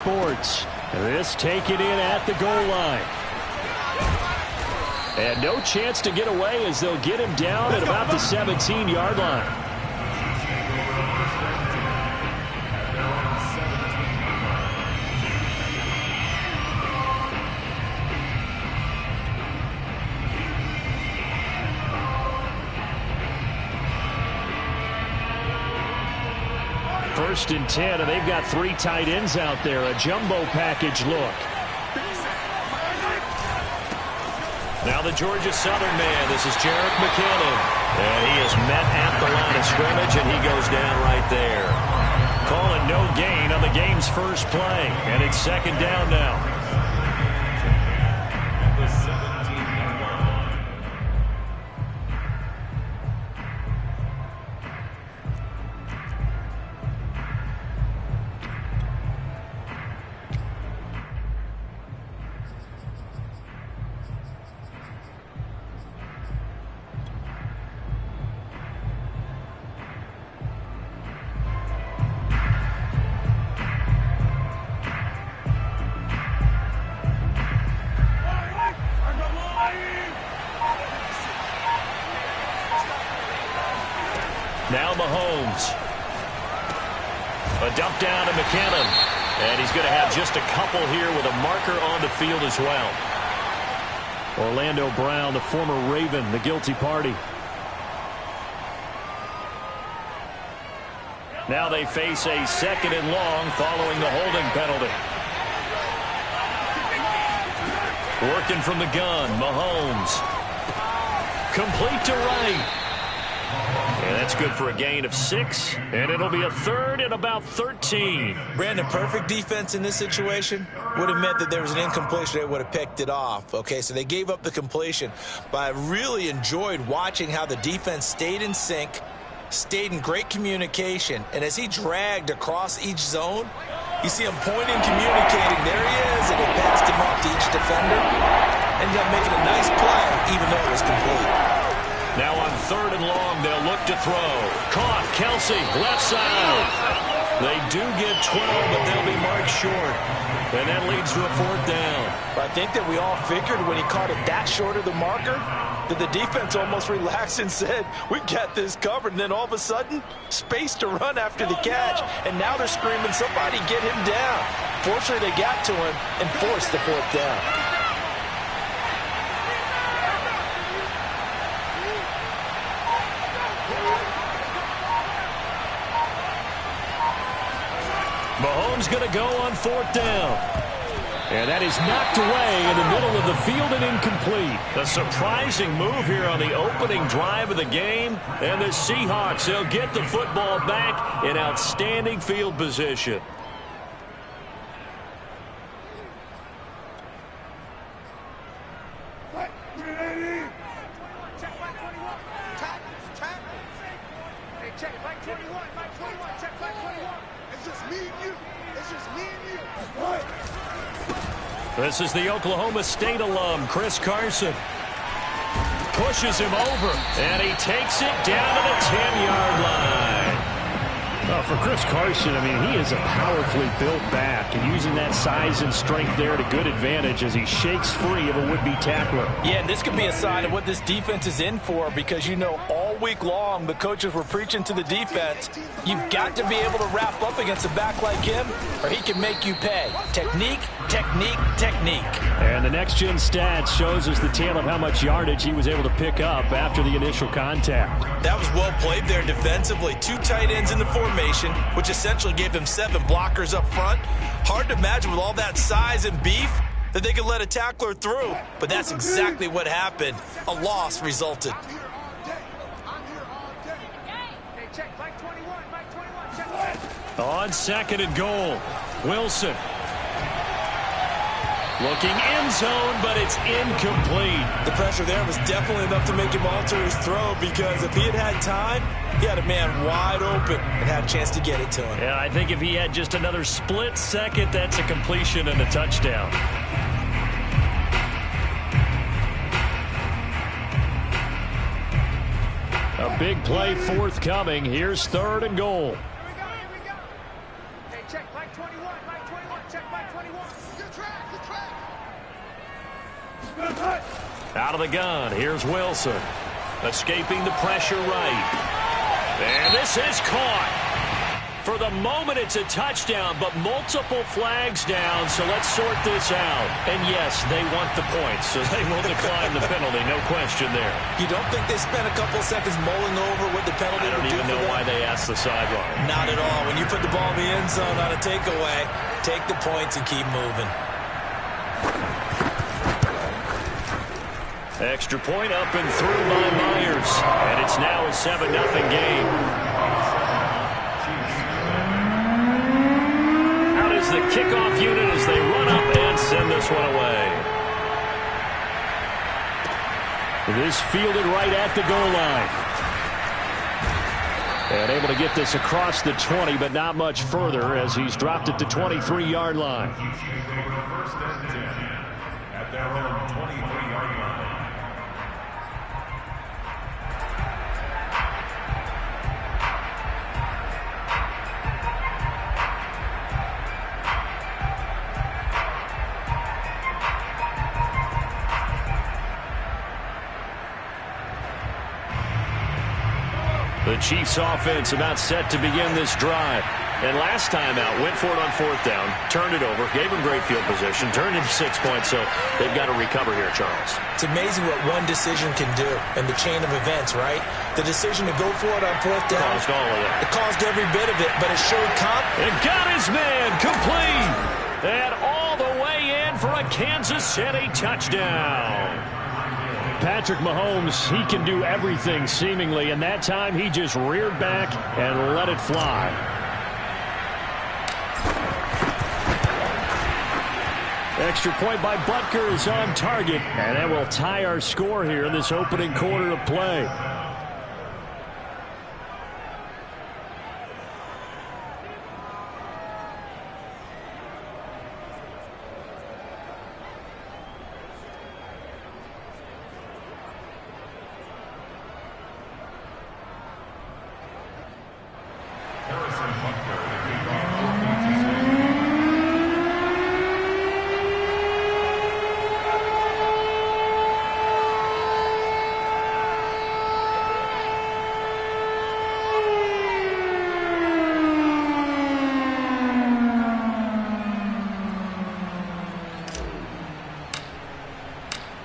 Sports. This taken in at the goal line. And no chance to get away as they'll get him down at about the 17-yard line. First and 10, and they've got 3 tight ends out there. A jumbo package look. Now the Georgia Southern man. This is Jerick McKinnon. And he is met at the line of scrimmage, and he goes down right there. Calling no gain on the game's first play. And it's second down now. Now Mahomes. A dump down to McKinnon. And he's going to have just a couple here with a marker on the field as well. Orlando Brown, the former Raven, the guilty party. Now they face a second and long following the holding penalty. Working from the gun, Mahomes. Complete to right. And that's good for a gain of 6, and it'll be a third and about 13. Brandon, perfect defense in this situation would have meant that there was an incompletion. They would have picked it off. Okay, so they gave up the completion. But I really enjoyed watching how the defense stayed in sync, stayed in great communication, and as he dragged across each zone, you see him pointing, communicating. There he is, and he passed him up to each defender. Ended up making a nice play, even though it was complete. Now on third and long, they'll look to throw. Caught, Kelsey, left side. They do get 12, but they'll be marked short. And that leads to a fourth down. I think that we all figured when he caught it that short of the marker, that the defense almost relaxed and said, we got this covered. And then all of a sudden, space to run after the catch. And now they're screaming, somebody get him down. Fortunately, they got to him and forced the fourth down. Mahomes going to go on fourth down. And that is knocked away in the middle of the field and incomplete. A surprising move here on the opening drive of the game. And the Seahawks, they'll get the football back in outstanding field position. This is the Oklahoma State alum, Chris Carson. Pushes him over, and he takes it down to the 10-yard line. Well, for Chris Carson, I mean, he is a powerfully built back, and using that size and strength there to good advantage as he shakes free of a would-be tackler. Yeah, and this could be a sign of what this defense is in for, because you know all week long the coaches were preaching to the defense, you've got to be able to wrap up against a back like him, or he can make you pay. Technique, technique, technique. And the next-gen stats shows us the tale of how much yardage he was able to pick up after the initial contact. That was well played there defensively. 2 tight ends in the formation, which essentially gave them 7 blockers up front. Hard to imagine with all that size and beef that they could let a tackler through. But that's exactly what happened. A loss resulted. On second and goal, Wilson. Looking end zone, but it's incomplete. The pressure there was definitely enough to make him alter his throw, because if he had time, he had a man wide open and had a chance to get it to him. Yeah, I think if he had just another split second, that's a completion and a touchdown. A big play forthcoming. Here's third and goal. Here we go. Hey, check, Mike 21, check, Out of the gun, here's Wilson. Escaping the pressure right. And this is caught. For the moment, it's a touchdown, but multiple flags down, so let's sort this out. And yes, they want the points, so they will decline the penalty, no question there. You don't think they spent a couple seconds mulling over what the penalty would do? I don't even know why they asked the sideline. Not at all. When you put the ball in the end zone on a takeaway, take the points and keep moving. Extra point up and through by Myers. And it's now a 7-0 game. Out is the kickoff unit as they run up and send this one away. This fielded right at the goal line. And able to get this across the 20, but not much further as he's dropped it to 23-yard line. At their own 23-yard line. The Chiefs offense about set to begin this drive. And last time out, went for it on 4th down, turned it over, gave them great field position, turned into 6 points, so they've got to recover here, Charles. It's amazing what one decision can do in the chain of events, right? The decision to go for it on 4th down. Caused all of that. It caused every bit of it, but it showed And got his man complete. And all the way in for a Kansas City touchdown. Patrick Mahomes, he can do everything seemingly, and that time he just reared back and let it fly. Extra point by Butker is on target, and that will tie our score here in this opening quarter of play.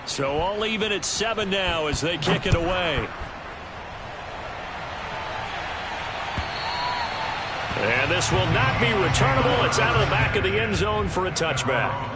So all even at 7 now as they kick it away. And this will not be returnable. It's out of the back of the end zone for a touchback.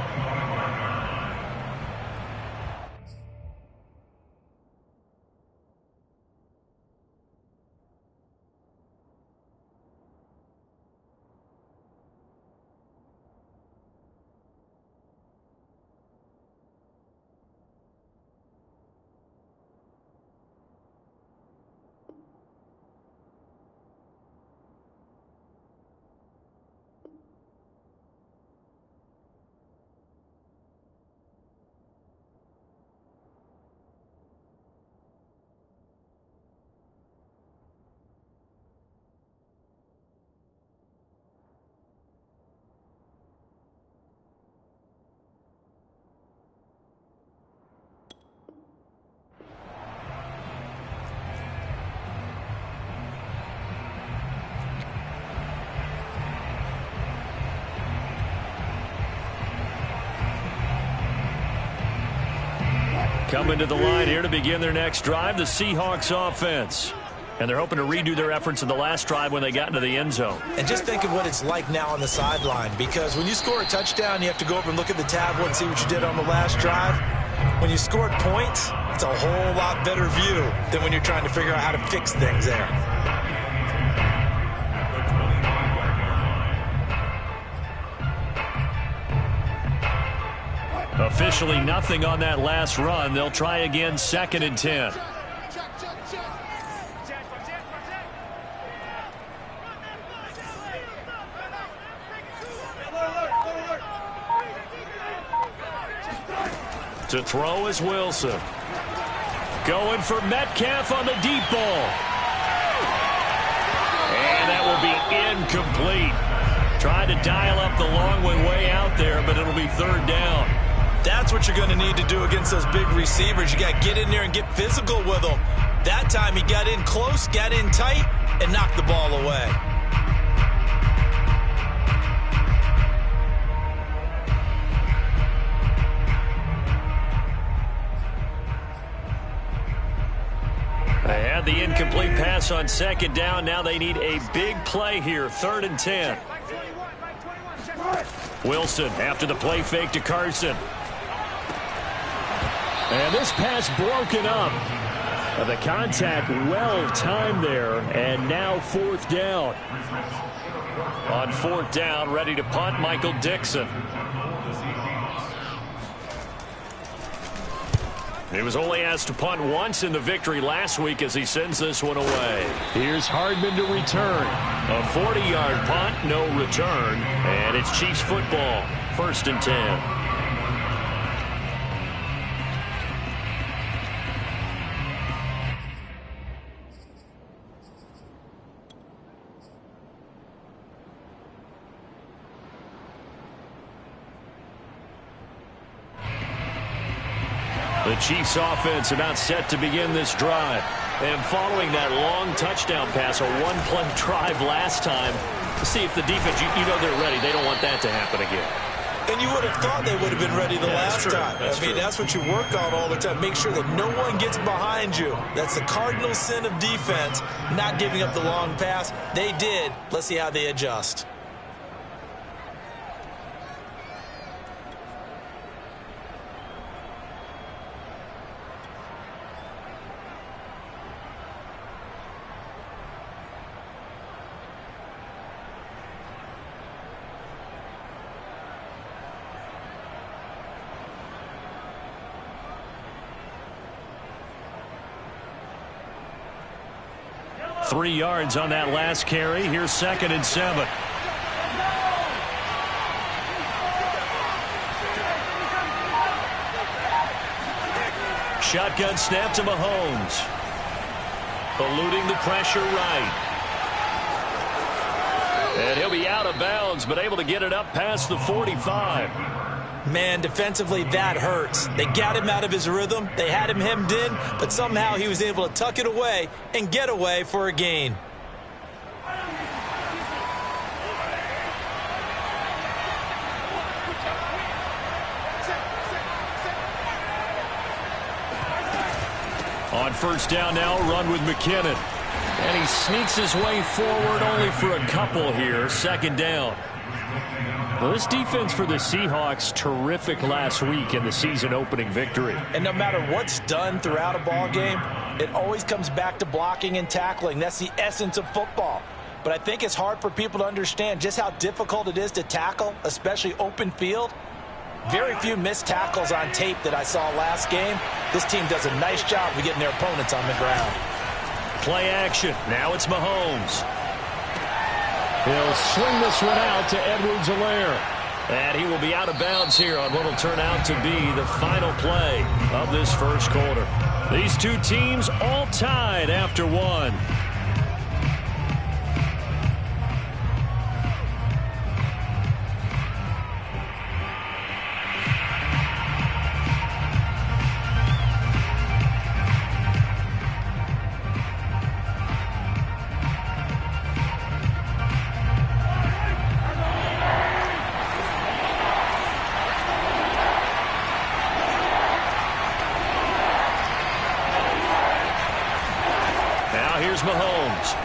Coming to the line here to begin their next drive, the Seahawks offense. And they're hoping to redo their efforts in the last drive when they got into the end zone. And just think of what it's like now on the sideline, because when you score a touchdown, you have to go over and look at the tablet and see what you did on the last drive. When you scored points, it's a whole lot better view than when you're trying to figure out how to fix things there. Officially nothing on that last run. They'll try again 2nd and 10. To throw is Wilson. Going for Metcalf on the deep ball. And that will be incomplete. Tried to dial up the long one way out there, but be third down. That's what you're going to need to do against those big receivers. You got to get in there and get physical with them. That time he got in close, got in tight, and knocked the ball away. They had the incomplete pass on second down. Now they need a big play here, 3rd and 10. Wilson after the play fake to Carson. And this pass broken up. The contact well timed there, and now 4th down. On 4th down, ready to punt, Michael Dixon. He was only asked to punt once in the victory last week as he sends this one away. Here's Hardman to return. A 40-yard punt, no return, and it's Chiefs football, 1st and 10. The Chiefs offense about set to begin this drive. And following that long touchdown pass, a one-play drive last time, to see if the defense, you know they're ready. They don't want that to happen again. And you would have thought they would have been ready the last time. I mean, that's what you work on all the time. Make sure that no one gets behind you. That's the cardinal sin of defense, not giving up the long pass. They did. Let's see how they adjust. Three yards on that last carry. Here's 2nd and 7. Shotgun snap to Mahomes. Eluding the pressure right. And he'll be out of bounds, but able to get it up past the 45. Man, defensively, that hurts. They got him out of his rhythm. They had him hemmed in, but somehow he was able to tuck it away and get away for a gain. On 1st down now, run with McKinnon. And he sneaks his way forward only for a couple here. 2nd down. Well, this defense for the Seahawks, terrific last week in the season-opening victory. And no matter what's done throughout a ball game, it always comes back to blocking and tackling. That's the essence of football. But I think it's hard for people to understand just how difficult it is to tackle, especially open field. Very few missed tackles on tape that I saw last game. This team does a nice job of getting their opponents on the ground. Play action. Now it's Mahomes. He'll swing this one out to Edwards-Helaire. And he will be out of bounds here on what will turn out to be the final play of this first quarter. These two teams all tied after one. Mahomes.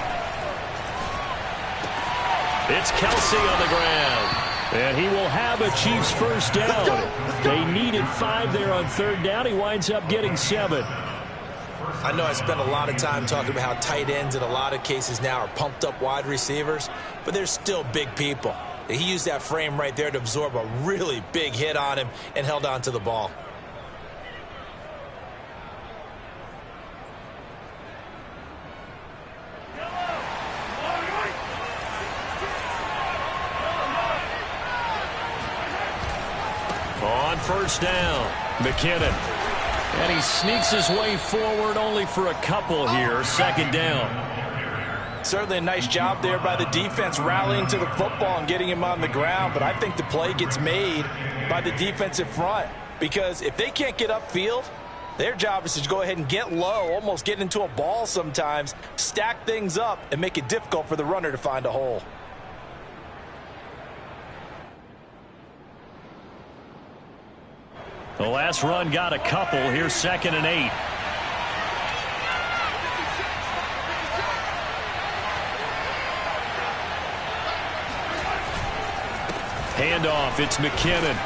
It's Kelsey on the ground. And he will have a Chiefs first down. They needed 5 there on 3rd down. He winds up getting 7. I know I spent a lot of time talking about how tight ends in a lot of cases now are pumped up wide receivers, but they're still big people. He used that frame right there to absorb a really big hit on him and held on to the ball. On 1st down, McKinnon. And he sneaks his way forward only for a couple here. 2nd down. Certainly a nice job there by the defense rallying to the football and getting him on the ground, but I think the play gets made by the defensive front because if they can't get upfield, their job is to go ahead and get low, almost get into a ball sometimes, stack things up, and make it difficult for the runner to find a hole. The last run got a couple. Here's 2nd and 8. Handoff, it's McKinnon.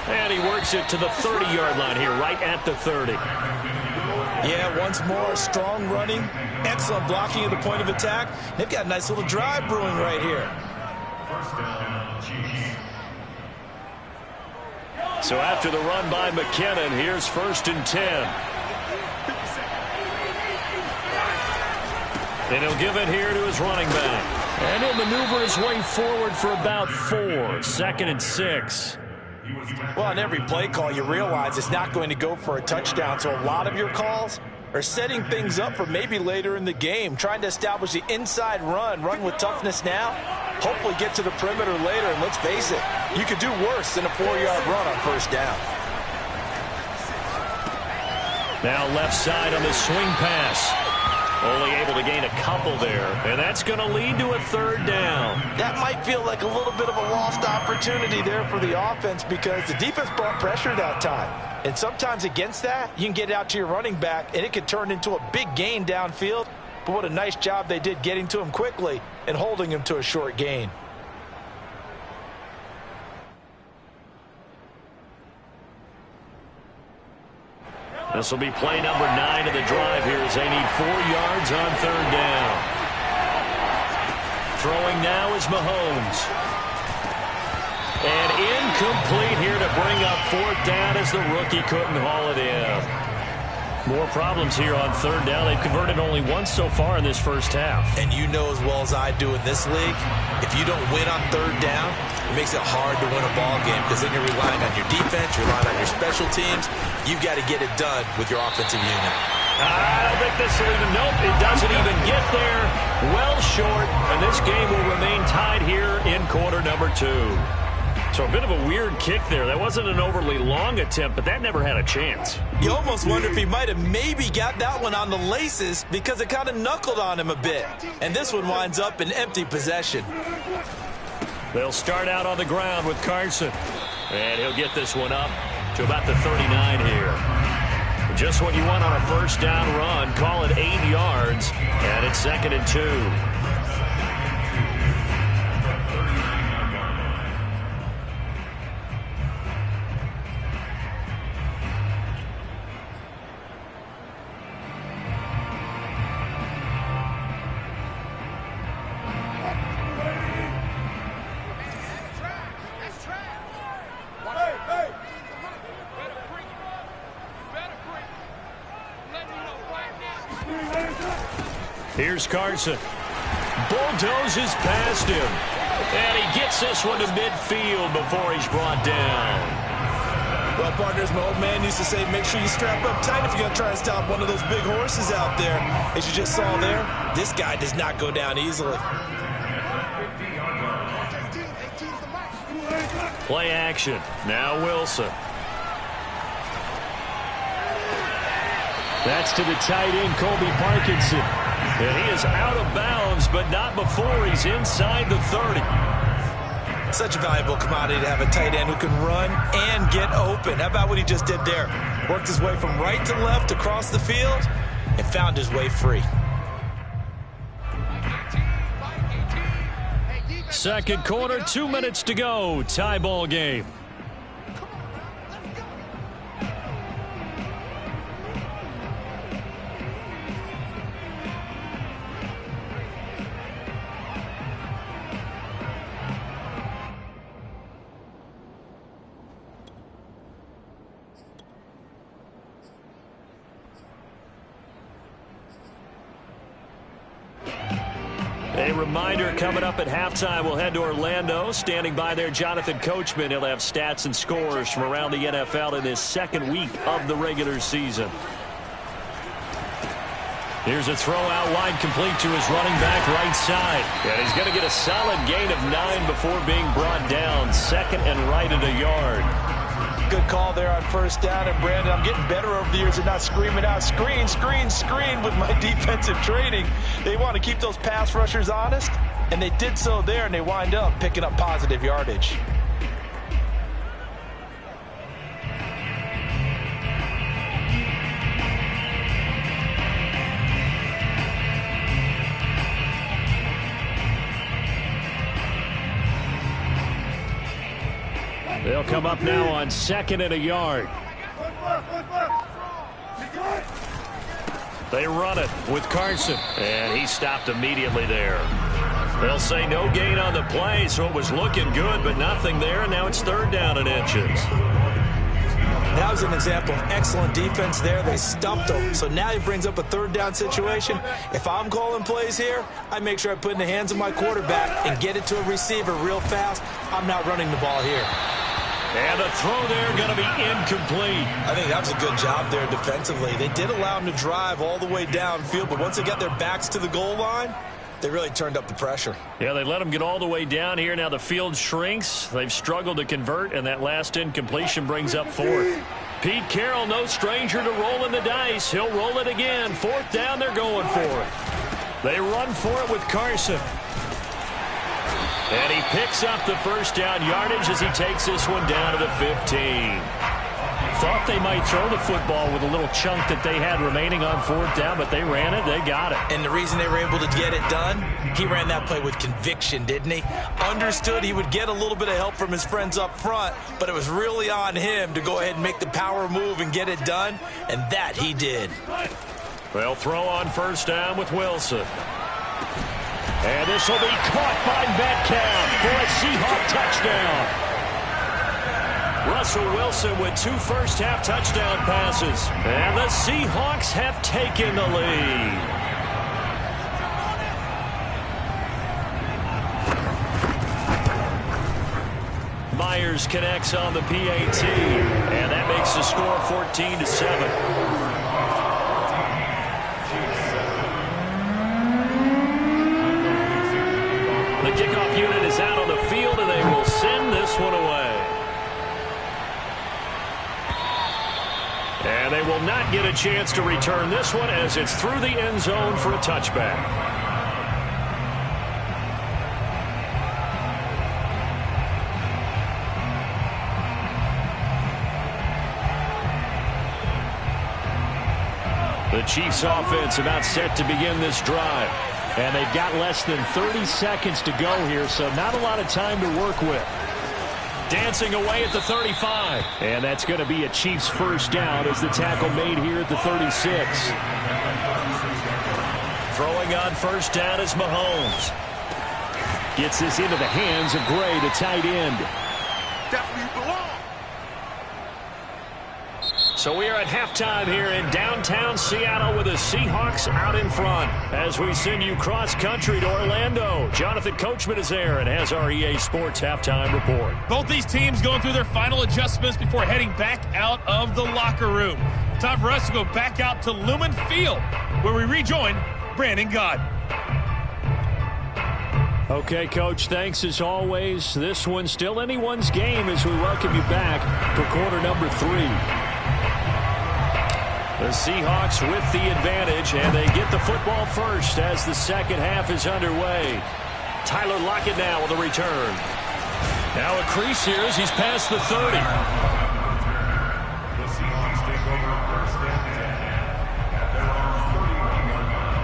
And he works it to the 30-yard line here, right at the 30. Yeah, once more, strong running, excellent blocking at the point of attack. They've got a nice little drive brewing right here. First down, Chiefs. So after the run by McKinnon, here's 1st and 10. And he'll give it here to his running back. And he'll maneuver his way forward for about 4. 2nd and 6. Well, on every play call, you realize it's not going to go for a touchdown. So a lot of your calls are setting things up for maybe later in the game, trying to establish the inside run with toughness now, hopefully get to the perimeter later. And let's face it, you could do worse than a 4-yard run on 1st down. Now left side on the swing pass. Only able to gain a couple there, and that's going to lead to a 3rd down. That might feel like a little bit of a lost opportunity there for the offense because the defense brought pressure that time. And sometimes against that, you can get out to your running back, and it could turn into a big gain downfield. But what a nice job they did getting to him quickly and holding him to a short gain. This will be play number 9 of the drive here as they need 4 yards on 3rd down. Throwing now is Mahomes. And incomplete here to bring up 4th down as the rookie couldn't haul it in. More problems here on 3rd down. They've converted only once so far in this first half. And you know as well as I do in this league, if you don't win on 3rd down, it makes it hard to win a ball game because then you're relying on your defense, you're relying on your special teams. You've got to get it done with your offensive unit. I don't think this will even, nope, it doesn't even get there. Well short, and this game will remain tied here in quarter number 2. So a bit of a weird kick there. That wasn't an overly long attempt, but that never had a chance. You almost wonder if he might have maybe got that one on the laces because it kind of knuckled on him a bit. And this one winds up in empty possession. They'll start out on the ground with Carson. And he'll get this one up to about the 39 here. Just what you want on a 1st down run. Call it 8 yards. And it's 2nd and 2. Here's Carson. Bulldozes past him. And he gets this one to midfield before he's brought down. Well, partners, my old man used to say, make sure you strap up tight if you're going to try and stop one of those big horses out there. As you just saw there, this guy does not go down easily. Play action. Now Wilson. That's to the tight end, Colby Parkinson. And he is out of bounds, but not before he's inside the 30. Such a valuable commodity to have a tight end who can run and get open. How about what he just did there? Worked his way from right to left across the field and found his way free. Second quarter, 2 minutes to go. Tie ball game. A reminder, coming up at halftime, we'll head to Orlando. Standing by there, Jonathan Coachman. He'll have stats and scores from around the NFL in his second week of the regular season. Here's a throw out wide, complete to his running back right side. And he's going to get a solid gain of 9 before being brought down. Second and right at a yard. Good call there on first down. And, Brandon, I'm getting better over the years at not screaming out, screen, screen, screen with my defensive training. They want to keep those pass rushers honest, and they did so there, and they wind up picking up positive yardage. They'll come up now on second and a yard. They run it with Carson, and he stopped immediately there. They'll say no gain on the play, so it was looking good, but nothing there, and now it's third down and inches. That was an example of excellent defense there. They stumped him. So now he brings up a third down situation. If I'm calling plays here, I make sure I put it in the hands of my quarterback and get it to a receiver real fast. I'm not running the ball here. And the throw there going to be incomplete. I think that was a good job there defensively. They did allow him to drive all the way downfield, but once they got their backs to the goal line, they really turned up the pressure. Yeah, they let him get all the way down here. Now the field shrinks. They've struggled to convert, and that last incompletion brings up fourth. Pete Carroll, no stranger to rolling the dice. He'll roll it again. Fourth down, they're going for it. They run for it with Carson. And he picks up the first down yardage as he takes this one down to the 15. Thought they might throw the football with a little chunk that they had remaining on fourth down, but they ran it, they got it. And the reason they were able to get it done, he ran that play with conviction, didn't he? Understood he would get a little bit of help from his friends up front, but it was really on him to go ahead and make the power move and get it done, and that he did. They'll throw on first down with Wilson. And this will be caught by Metcalf for a Seahawk touchdown. Russell Wilson with 2 first-half touchdown passes. And the Seahawks have taken the lead. Myers connects on the PAT. And that makes the score 14-7. The kickoff unit is out on the field, and they will send this one away. And they will not get a chance to return this one as it's through the end zone for a touchback. The Chiefs offense about set to begin this drive. And they've got less than 30 seconds to go here, so not a lot of time to work with. Dancing away at the 35. And that's going to be a Chiefs first down as the tackle made here at the 36. Throwing on first down is Mahomes. Gets this into the hands of Gray, the tight end. Definitely belong. So we are at halftime here in downtown Seattle with the Seahawks out in front. As we send you cross-country to Orlando, Jonathan Coachman is there and has our EA Sports halftime report. Both these teams going through their final adjustments before heading back out of the locker room. Time for us to go back out to Lumen Field, where we rejoin Brandon Gaudin. Okay, Coach, thanks as always. This one's still anyone's game as we welcome you back for quarter number 3. The Seahawks with the advantage, and they get the football first as the second half is underway. Tyler Lockett now with a return. Now a crease here as he's past the 30. The Seahawks take over first and 10 at their own 31-yard line.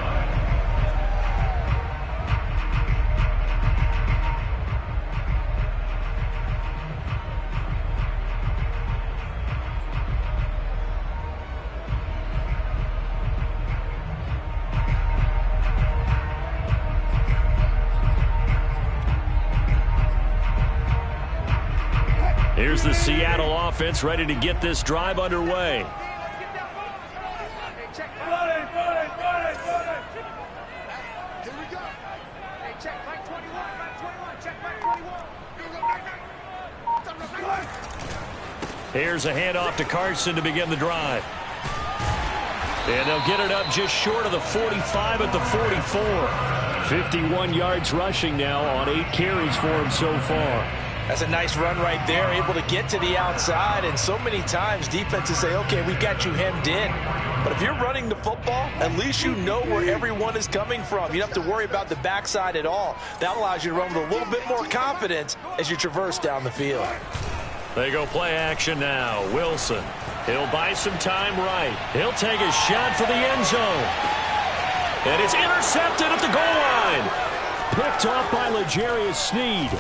Here's the Seattle offense ready to get this drive underway. Here's a handoff to Carson to begin the drive. And they'll get it up just short of the 45 at the 44. 51 yards rushing now on 8 carries for him so far. That's a nice run right there, able to get to the outside. And so many times defenses say, okay, we've got you hemmed in. But if you're running the football, at least you know where everyone is coming from. You don't have to worry about the backside at all. That allows you to run with a little bit more confidence as you traverse down the field. They go play action now. Wilson. He'll buy some time right. He'll take a shot for the end zone. And it's intercepted at the goal line. Picked off by L'Jarius Sneed.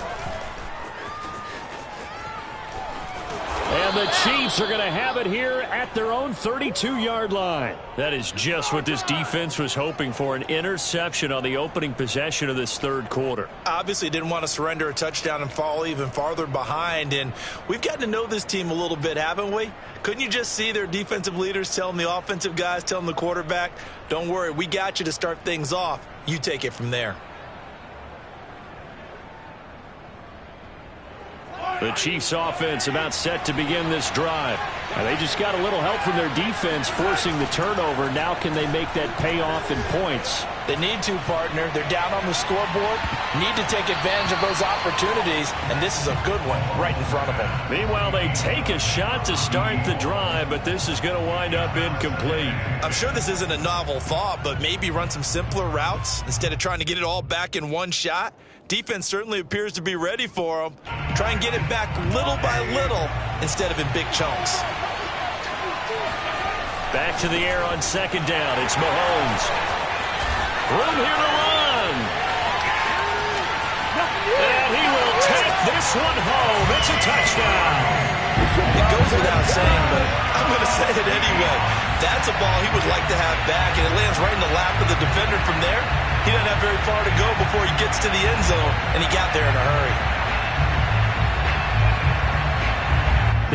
And the Chiefs are going to have it here at their own 32-yard line. That is just what this defense was hoping for, an interception on the opening possession of this third quarter. Obviously didn't want to surrender a touchdown and fall even farther behind. And we've gotten to know this team a little bit, haven't we? Couldn't you just see their defensive leaders telling the offensive guys, telling the quarterback, don't worry, we got you to start things off. You take it from there. The Chiefs offense about set to begin this drive. And they just got a little help from their defense forcing the turnover. Now can they make that payoff in points? They need to, partner. They're down on the scoreboard. Need to take advantage of those opportunities. And this is a good one right in front of them. Meanwhile, they take a shot to start the drive, but this is going to wind up incomplete. I'm sure this isn't a novel thought, but maybe run some simpler routes instead of trying to get it all back in one shot. Defense certainly appears to be ready for them. Try and get it back little by little instead of in big chunks. Back to the air on second down. It's Mahomes. Room here to run. And he will take this one home. It's a touchdown. It goes without saying, but I'm going to say it anyway. That's a ball he would like to have back, and it lands right in the lap of the defender from there. He doesn't have very far to go before he gets to the end zone, and he got there in a hurry.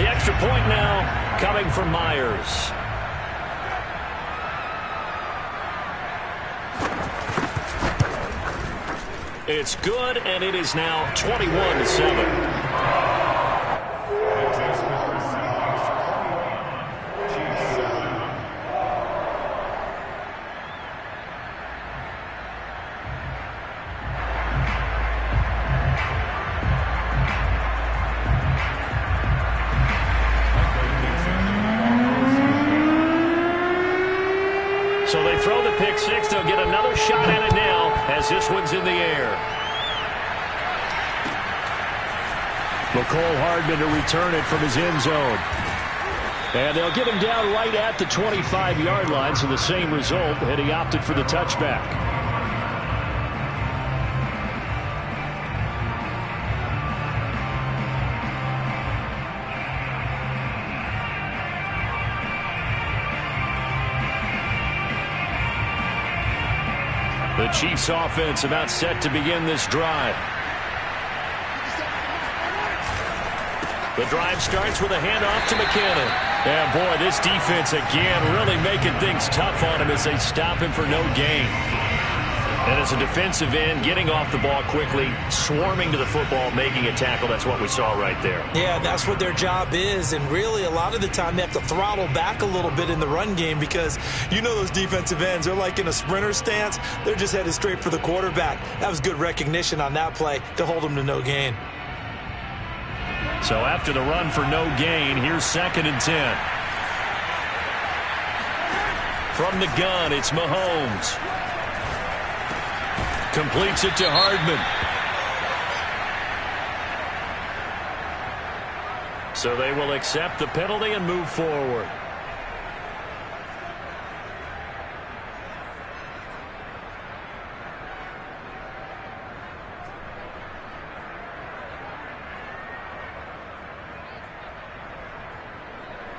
The extra point now coming from Myers. It's good, and it is now 21-7. So they throw the pick six. They'll get another shot at it now as this one's in the air. McCole Hardman to return it from his end zone. And they'll get him down right at the 25-yard line, so the same result, and he opted for the touchback. The Chiefs offense about set to begin this drive. The drive starts with a handoff to McKinnon. And boy, this defense again really making things tough on him as they stop him for no gain. And as a defensive end, getting off the ball quickly, swarming to the football, making a tackle. That's what we saw right there. Yeah, that's what their job is. And really, a lot of the time, they have to throttle back a little bit in the run game because you know those defensive ends, they're like in a sprinter stance. They're just headed straight for the quarterback. That was good recognition on that play to hold them to no gain. So after the run for no gain, here's 2nd and 10. From the gun, it's Mahomes. Completes it to Hardman. So they will accept the penalty and move forward.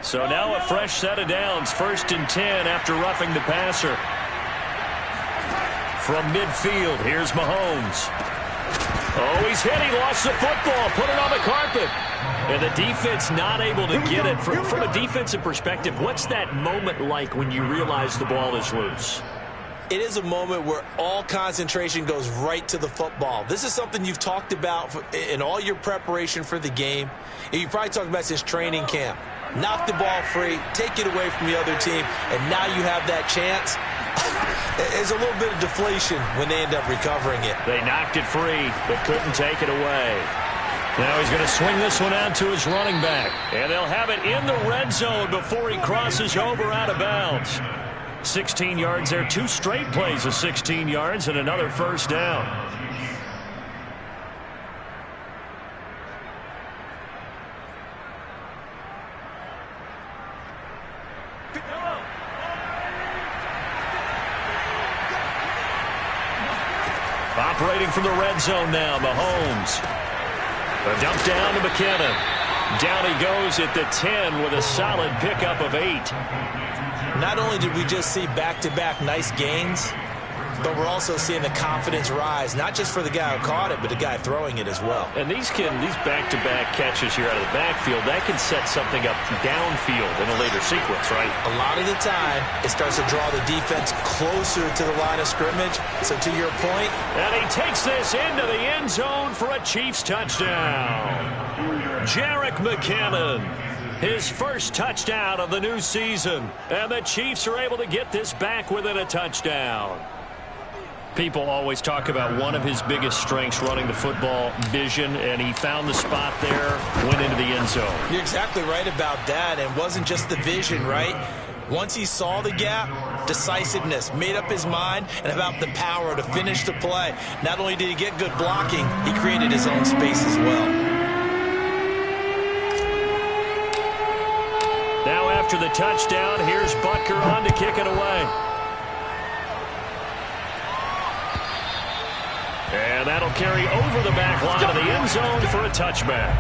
So now a fresh set of downs. 1st and 10 after roughing the passer. From midfield, here's Mahomes. Oh, he's hit. He lost the football. Put it on the carpet. And the defense not able to get it. From a defensive perspective, what's that moment like when you realize the ball is loose? It is a moment where all concentration goes right to the football. This is something you've talked about in all your preparation for the game. And you probably talked about since training camp. knock the ball free, take it away from the other team, and now you have that chance. There's a little bit of deflation when they end up recovering it. They knocked it free, but couldn't take it away. Now he's going to swing this one out to his running back. And they'll have it in the red zone before he crosses over out of bounds. 16 yards there, 2 straight plays of 16 yards and another first down. Operating from the red zone now, Mahomes. A dump down to McKinnon. Down he goes at the 10 with a solid pickup of 8. Not only did we just see back-to-back nice gains, but we're also seeing the confidence rise, not just for the guy who caught it, but the guy throwing it as well. And these back-to-back catches here out of the backfield, that can set something up downfield in a later sequence, right? A lot of the time, it starts to draw the defense closer to the line of scrimmage. So to your point. And he takes this into the end zone for a Chiefs touchdown. Jerick McKinnon, his first touchdown of the new season. And the Chiefs are able to get this back within a touchdown. People always talk about one of his biggest strengths, running the football, vision, and he found the spot there, went into the end zone. You're exactly right about that, and it wasn't just the vision, right? Once he saw the gap, decisiveness, made up his mind, and about the power to finish the play. Not only did he get good blocking, he created his own space as well. Now after the touchdown, here's Butker on to kick it away. And that'll carry over the back line of the end zone for a touchback.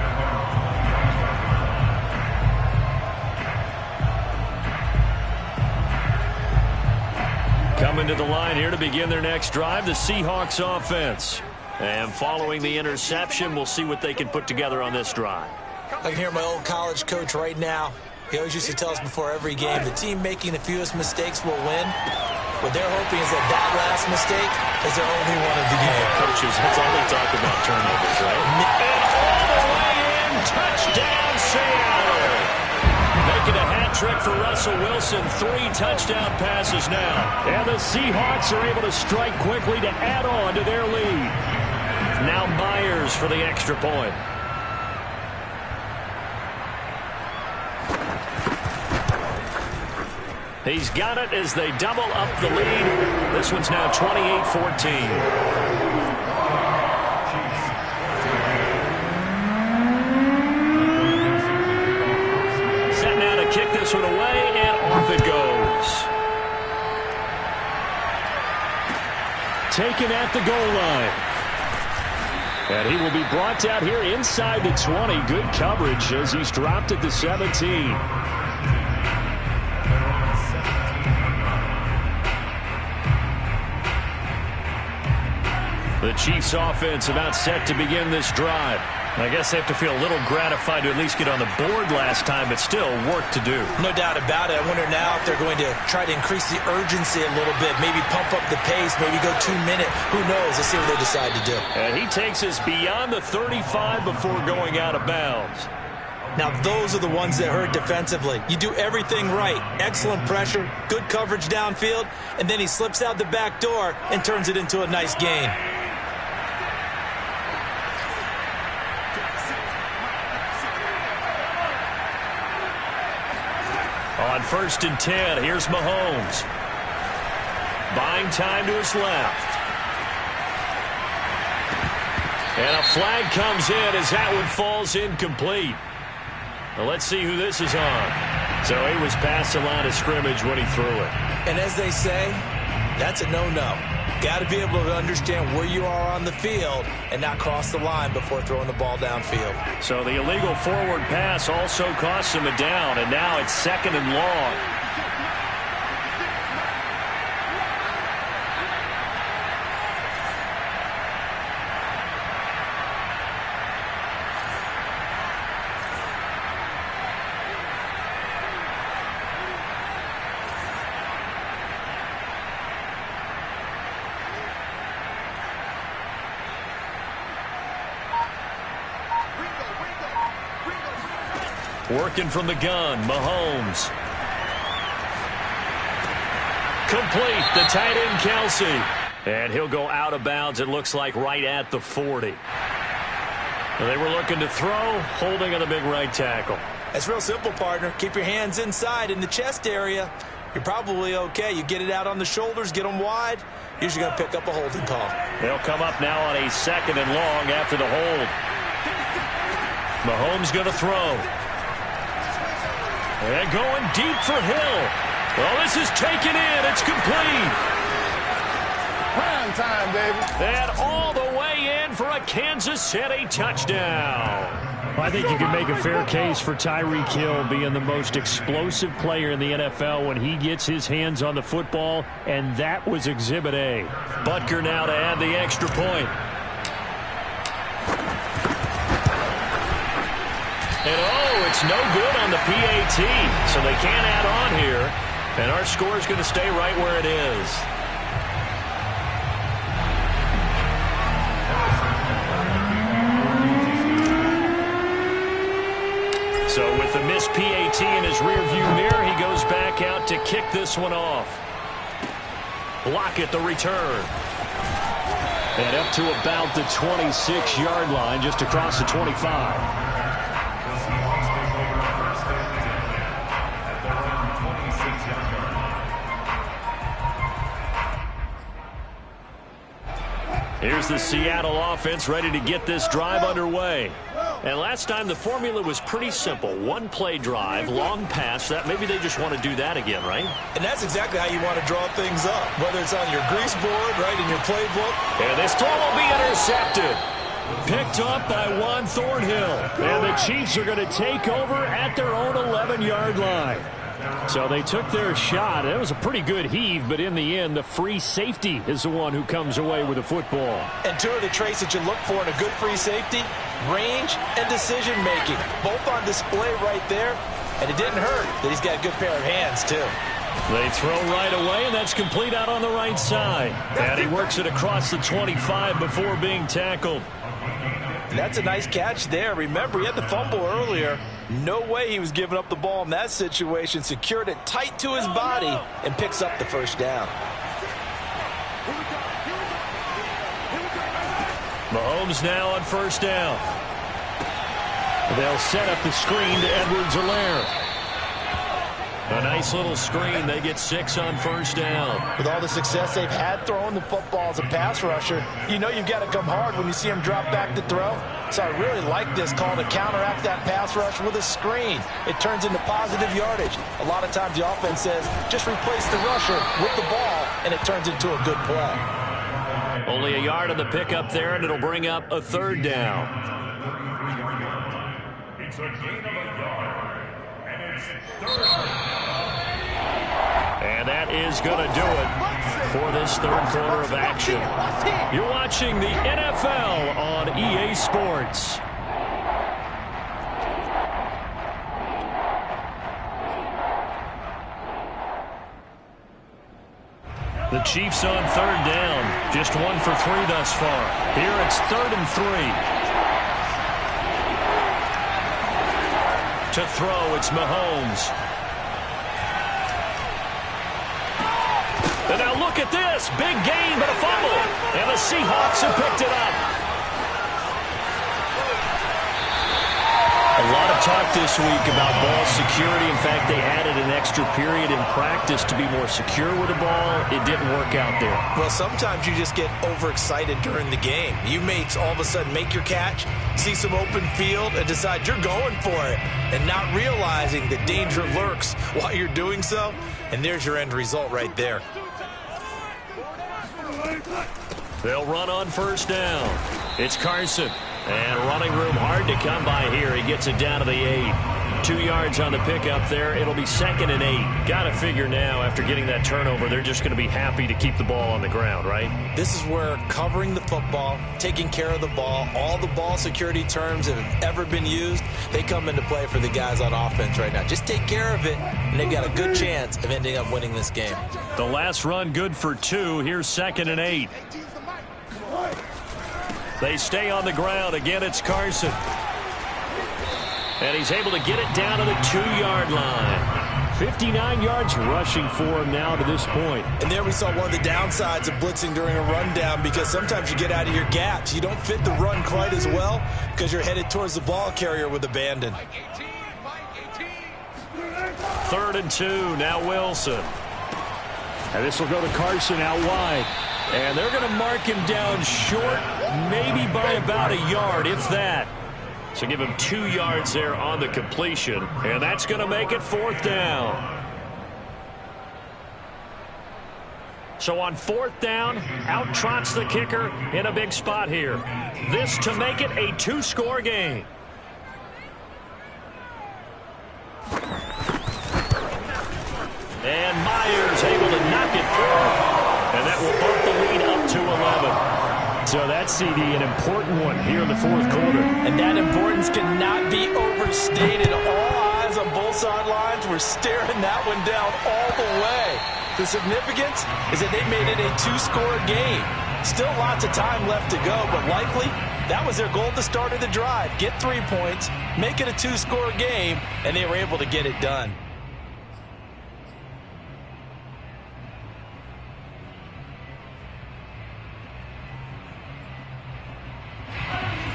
Coming to the line here to begin their next drive, the Seahawks offense. And following the interception, we'll see what they can put together on this drive. I can hear my old college coach right now. He always used to tell us before every game, the team making the fewest mistakes will win. What they're hoping is that that last mistake is their only one of the game. Coaches, that's all they talk about, turnovers, right? And all the way in, touchdown Seattle. Making a hat trick for Russell Wilson, 3 touchdown passes now. And the Seahawks are able to strike quickly to add on to their lead. Now Myers for the extra point. He's got it as they double up the lead. This one's now 28-14. Set now to kick this one away, and off it goes. Taken at the goal line. And he will be brought out here inside the 20. Good coverage as he's dropped at the 17. The Chiefs offense about set to begin this drive. I guess they have to feel a little gratified to at least get on the board last time, but still work to do. No doubt about it. I wonder now if they're going to try to increase the urgency a little bit, maybe pump up the pace, maybe go 2 minute. Who knows? Let's see what they decide to do. And he takes us beyond the 35 before going out of bounds. Now, those are the ones that hurt defensively. You do everything right. Excellent pressure, good coverage downfield, and then he slips out the back door and turns it into a nice gain. On 1st and 10, here's Mahomes. Buying time to his left. And a flag comes in as that one falls incomplete. Well, let's see who this is on. So he was past the line of scrimmage when he threw it. And as they say, that's a no-no. Got to be able to understand where you are on the field and not cross the line before throwing the ball downfield. So the illegal forward pass also costs him a down, and now it's 2nd and long. Working from the gun, Mahomes. Complete, the tight end, Kelsey. And he'll go out of bounds, it looks like, right at the 40. They were looking to throw, holding on the big right tackle. It's real simple, partner. Keep your hands inside in the chest area. You're probably okay. You get it out on the shoulders, get them wide. Usually going to pick up a holding call. They'll come up now on a 2nd and long after the hold. Mahomes going to throw. And going deep for Hill. Well, this is taken in. It's complete. Prime time, baby. And all the way in for a Kansas City touchdown. I think you can make a fair case for Tyreek Hill being the most explosive player in the NFL when he gets his hands on the football, and that was Exhibit A. Butker now to add the extra point. And oh, it's no good on the PAT, so they can't add on here, and our score is going to stay right where it is. So with the missed PAT in his rearview mirror, he goes back out to kick this one off. Lockett the return. And up to about the 26-yard line, just across the 25. Here's the Seattle offense ready to get this drive underway. And last time the formula was pretty simple. One play drive, long pass. That maybe they just want to do that again, right? And that's exactly how you want to draw things up, whether it's on your grease board, right, in your playbook. And this throw will be intercepted. Picked up by Juan Thornhill. And the Chiefs are going to take over at their own 11-yard line. So they took their shot. It was a pretty good heave, but in the end, the free safety is the one who comes away with the football. And two of the traits that you look for in a good free safety, range and decision-making. Both on display right there, and it didn't hurt that he's got a good pair of hands, too. They throw right away, and that's complete out on the right side. And he works it across the 25 before being tackled. And that's a nice catch there. Remember, he had the fumble earlier. No way he was giving up the ball in that situation. Secured it tight to his body and picks up the first down. Mahomes now on first down. They'll set up the screen to Edwards-Helaire. A nice little screen. They get 6 on first down. With all the success they've had throwing the football as a pass rusher, you know you've got to come hard when you see him drop back to throw. So I really like this call to counteract that pass rush with a screen. It turns into positive yardage. A lot of times the offense says, just replace the rusher with the ball, and it turns into a good play. Only a yard on the pickup there, and it'll bring up a 3rd down. It's a gain of a yard, and it's 3rd. And that is going to do it for this 3rd quarter of action. You're watching the NFL on EA Sports. The Chiefs on 3rd down. Just 1 for 3 thus far. Here it's 3rd and 3. To throw, it's Mahomes. And now look at this. Big gain, but a fumble. And the Seahawks have picked it up. A lot of talk this week about ball security. In fact, they added an extra period in practice to be more secure with the ball. It didn't work out there. Well, sometimes you just get overexcited during the game. You mates all of a sudden make your catch, see some open field, and decide you're going for it, and not realizing that danger lurks while you're doing so. And there's your end result right there. They'll run on first down. It's Carson. And running room hard to come by here. He gets it down to the 8. 2 yards on the pickup there. It'll be 2nd and 8. Got to figure now, after getting that turnover, they're just going to be happy to keep the ball on the ground, right? This is where covering the football, taking care of the ball, all the ball security terms that have ever been used, they come into play for the guys on offense right now. Just take care of it, and they've got a good chance of ending up winning this game. The last run good for 2. Here's 2nd and 8. They stay on the ground. Again, it's Carson. And he's able to get it down to the 2-yard line. 59 yards rushing for him now to this point. And there we saw one of the downsides of blitzing during a rundown, because sometimes you get out of your gaps. You don't fit the run quite as well because you're headed towards the ball carrier with abandon. 3rd and 2, now Wilson. And this will go to Carson out wide. And they're going to mark him down short, maybe by about a yard, if that. So give him 2 yards there on the completion, and that's going to make it 4th down. So on 4th down, out trots the kicker in a big spot here. This to make it a 2-score game. And Myers able to knock it through, and that will bump the lead up to 11. So that CD, an important one here in the 4th quarter. And that importance cannot be overstated. All eyes on both sidelines were staring that one down all the way. The significance is that they made it a 2-score game. Still lots of time left to go, but likely that was their goal at the start of the drive. Get 3 points, make it a 2-score game, and they were able to get it done.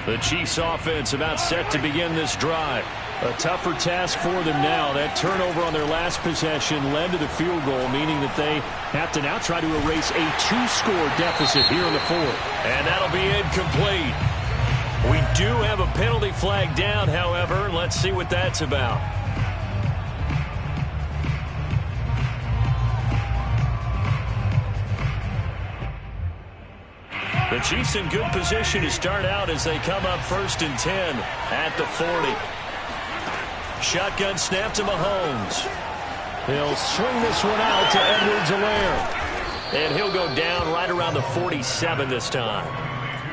The Chiefs offense about set to begin this drive. A tougher task for them now. That turnover on their last possession led to the field goal, meaning that they have to now try to erase a 2-score deficit here in the 4th. And that'll be incomplete. We do have a penalty flag down, however. Let's see what that's about. The Chiefs in good position to start out as they come up 1st and 10 at the 40. Shotgun snap to Mahomes. He'll swing this one out to Edwards-Helaire. And he'll go down right around the 47 this time.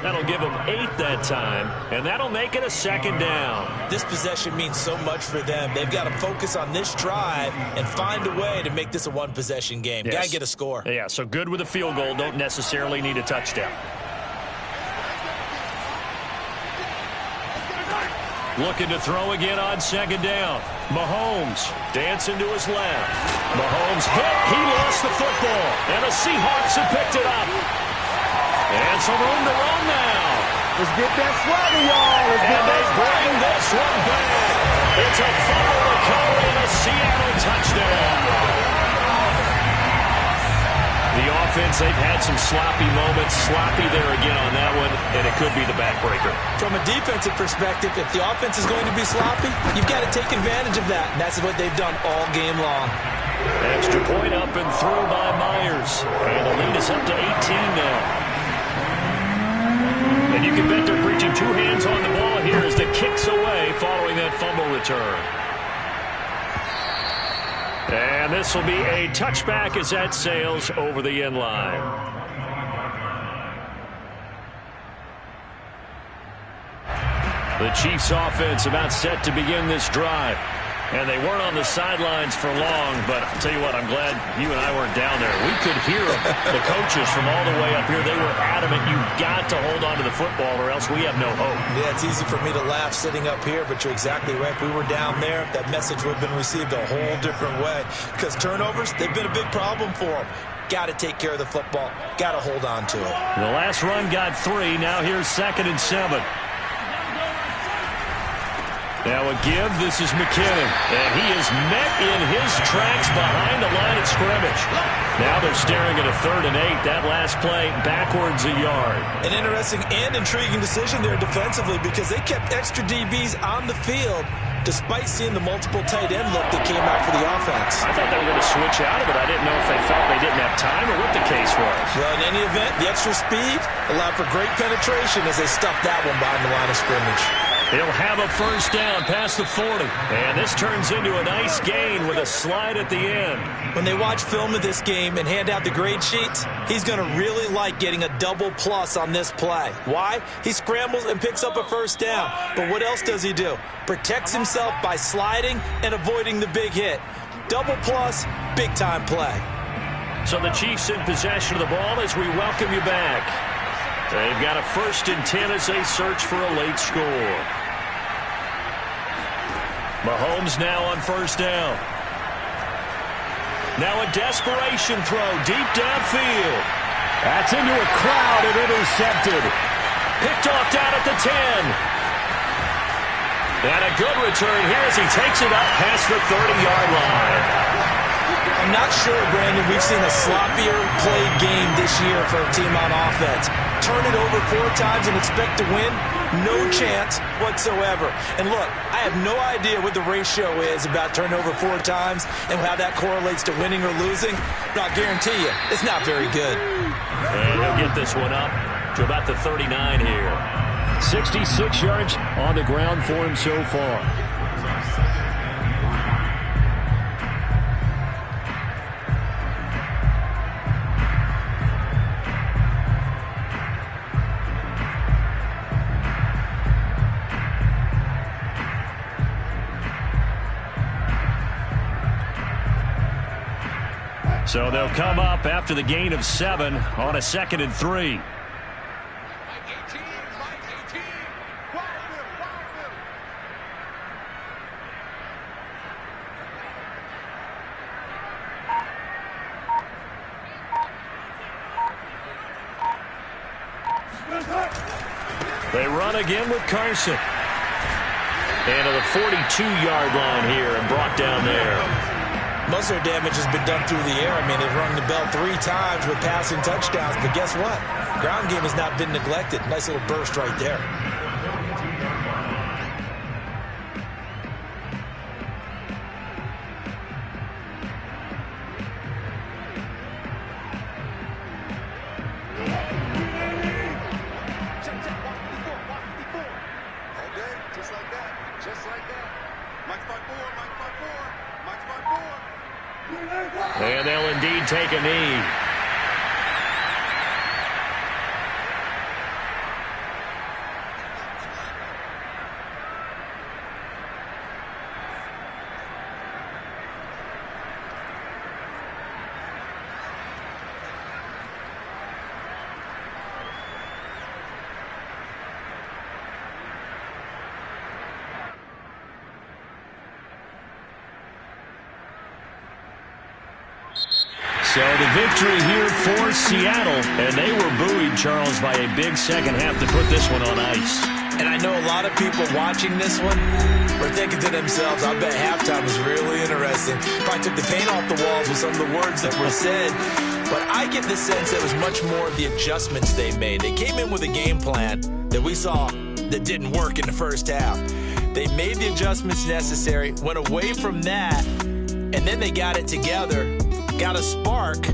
That'll give him 8 that time, and that'll make it a 2nd down. This possession means so much for them. They've got to focus on this drive and find a way to make this a 1-possession game. Yes. Got to get a score. Yeah, so good with a field goal. Don't necessarily need a touchdown. Looking to throw again on 2nd down. Mahomes dancing to his left. Mahomes hit. He lost the football. And the Seahawks have picked it up. And some room to run now. Let's get that swagger, y'all. And they bring this one back. It's a fumble recovery and a Seattle touchdown. The offense, they've had some sloppy moments. Sloppy there again on that one, and it could be the backbreaker. From a defensive perspective, if the offense is going to be sloppy, you've got to take advantage of that. And that's what they've done all game long. Extra point up and through by Myers. And the lead is up to 18 now. And you can bet they're reaching 2 hands on the ball here as the kick's away following that fumble return. And this will be a touchback as that sails over the end line. The Chiefs offense about set to begin this drive. And they weren't on the sidelines for long, but I'll tell you what, I'm glad you and I weren't down there. We could hear them, the coaches from all the way up here. They were adamant, you've got to hold on to the football or else we have no hope. Yeah, it's easy for me to laugh sitting up here, but you're exactly right. If we were down there, that message would have been received a whole different way. Because turnovers, they've been a big problem for them. Got to take care of the football. Got to hold on to it. The last run got 3. Now here's 2nd and 7. Now a give, this is McKinnon, and he is met in his tracks behind the line of scrimmage. Now they're staring at a 3rd and 8. That last play backwards a yard. An interesting and intriguing decision there defensively because they kept extra DBs on the field despite seeing the multiple tight end look that came out for the offense. I thought they were going to switch out of it. I didn't know if they felt they didn't have time or what the case was. Well, in any event, the extra speed allowed for great penetration as they stuffed that one behind the line of scrimmage. He'll have a 1st down past the 40. And this turns into a nice gain with a slide at the end. When they watch film of this game and hand out the grade sheets, he's going to really like getting a double plus on this play. Why? He scrambles and picks up a 1st down. But what else does he do? Protects himself by sliding and avoiding the big hit. Double plus, big time play. So the Chiefs in possession of the ball as we welcome you back. They've got a 1st and 10 as they search for a late score. Mahomes now on first down. Now a desperation throw deep downfield. That's into a crowd and intercepted. Picked off down at the 10. And a good return here as he takes it up past the 30-yard line. I'm not sure, Brandon, we've seen a sloppier played game this year for a team on offense. Turn it over 4 times and expect to win? No chance whatsoever. And look, I have no idea what the ratio is about turnover 4 times and how that correlates to winning or losing. But I'll guarantee you, it's not very good. And he'll get this one up to about the 39 here. 66 yards on the ground for him so far. So they'll come up after the gain of 7 on a 2nd and 3. They run again with Carson. And to the 42-yard line here and brought down there. Most of their damage has been done through the air. I mean, they've rung the bell 3 times with passing touchdowns. But guess what? Ground game has not been neglected. Nice little burst right there. And they'll indeed take a knee. So the victory here for Seattle, and they were buoyed, Charles, by a big second half to put this one on ice. And I know a lot of people watching this one were thinking to themselves, I bet halftime was really interesting. Probably took the paint off the walls with some of the words that were said. But I get the sense that it was much more of the adjustments they made. They came in with a game plan that we saw that didn't work in the first half. They made the adjustments necessary, went away from that, and then they got it together, got a spark,